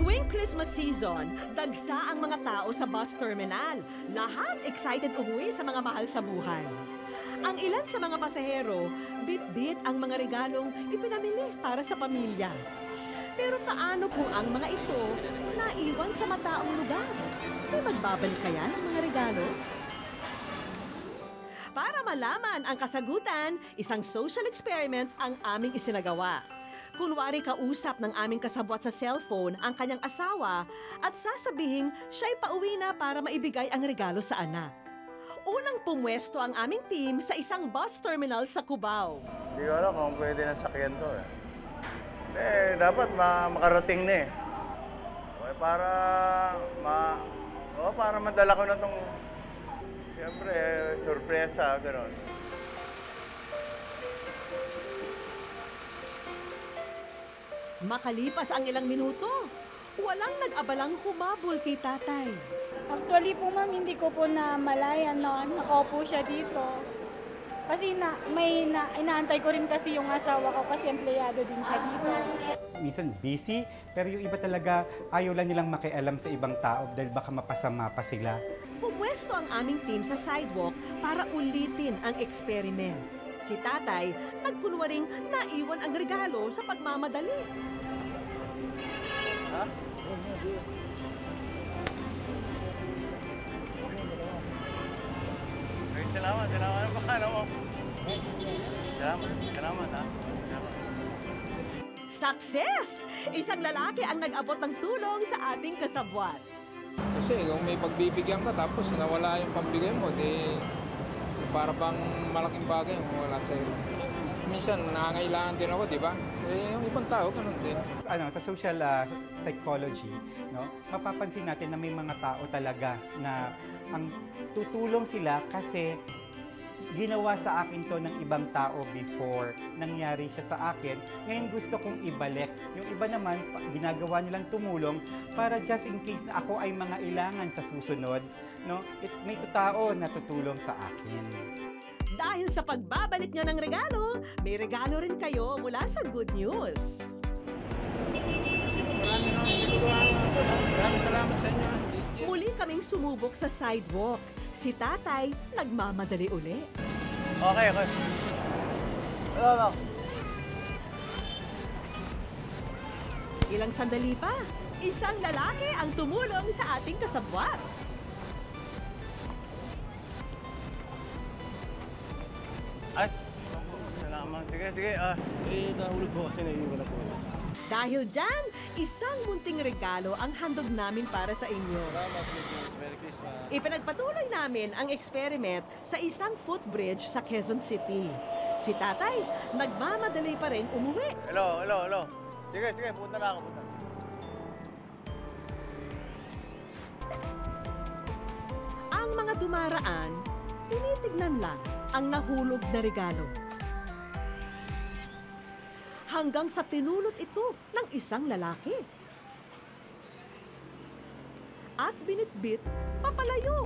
Tuwing Christmas season, dagsa ang mga tao sa bus terminal. Lahat excited umuwi sa mga mahal sa buhay. Ang ilan sa mga pasahero, bit-bit ang mga regalong ipinamili para sa pamilya. Pero paano kung ang mga ito naiwan sa mataong lugar? May magbabalik kaya ng mga regalo? Para malaman ang kasagutan, isang social experiment ang aming isinagawa. Kunwari kausap ng aming kasabwat sa cellphone ang kanyang asawa at sasabihing siya'y pauwi na para maibigay ang regalo sa anak. Unang pumwesto ang aming team sa isang bus terminal sa Cubao. Hindi ko alam kung pwede na sakyan to eh. Dapat makarating na eh. Okay, para madala ko na tong, siyempre, sorpresa, gano'n. Makalipas ang ilang minuto, walang nag-abalang humabol kay tatay. Actually po ma'am, hindi ko po namalayan na nakaupo siya dito. Kasi inaantay ko rin kasi yung asawa ko kasi empleyado din siya dito. Minsan busy, pero yung iba talaga ayaw lang nilang makialam sa ibang tao dahil baka mapasama pa sila. Pumwesto ang aming team sa sidewalk para ulitin ang experiment. Si tatay, nagkunwaring naiwan ang regalo sa pagmamadali. Ha? Ay, salamat ang pakano mo. Salamat ha. Success! Isang lalaki ang nag-abot ng tulong sa ating kasabwat. Kasi kung may pagbibigyan ka tapos nawala yung pambigay mo, di para bang malaking bagay yung wala sa'yo. Minsan nangangailangan din ako, di ba? Yung ibang tao, ganun din. Sa social psychology, no, mapapansin natin na may mga tao talaga na ang tutulong sila kasi ginawa sa akin to ng ibang tao before. Nangyari siya sa akin. Ngayon gusto kong ibalik. Yung iba naman, ginagawa nilang tumulong para just in case na ako ay mga ilangan sa susunod. No? May tao na tutulong sa akin. Dahil sa pagbabalik nyo ng regalo, may regalo rin kayo mula sa Good News. Maraming salamat sa inyo. Muli kaming sumubok sa sidewalk. Si tatay, nagmamadali uli. Okay. Ano? Ilang sandali pa, isang lalaki ang tumulong sa ating kasabwat. Ay, salamat. Sige. Nahulog po kasi naiiwan na po. Dahil dyan, isang munting regalo ang handog namin para sa inyo. Salamat, Merry Christmas. Ipinagpatuloy namin ang experiment sa isang footbridge sa Quezon City. Si tatay, nagmamadali pa rin umuwi. Hello. Sige, punta na ako. Ang mga dumaraan, tinitignan lang ang nahulog na regalo. Hanggang sa pinulot ito ng isang lalaki. At binitbit, papalayo.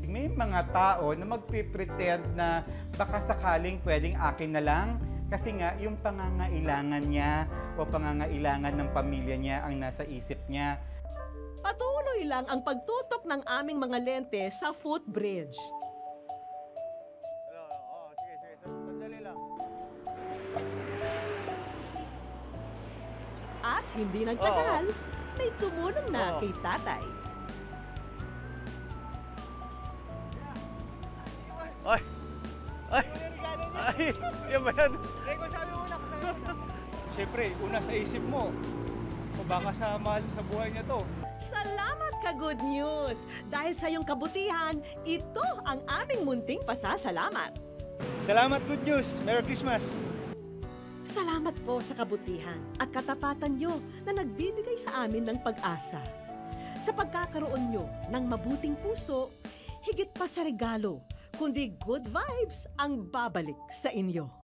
May mga tao na magpipretend na baka sakaling pwedeng akin na lang kasi nga yung pangangailangan niya o pangangailangan ng pamilya niya ang nasa isip niya. Patuloy lang ang pagtutok ng aming mga lente sa footbridge. Sige. Sandali lang. At hindi nagtagal, may tumulong na Oo. kay tatay. Ay, yan ba yan? Siyempre, una sa isip mo, o baka sa mahal sa buhay niya to. Salamat ka, Good News! Dahil sa iyong kabutihan, ito ang aming munting pasasalamat. Salamat, Good News! Merry Christmas! Salamat po sa kabutihan at katapatan nyo na nagbibigay sa amin ng pag-asa. Sa pagkakaroon nyo ng mabuting puso, higit pa sa regalo, kundi good vibes ang babalik sa inyo.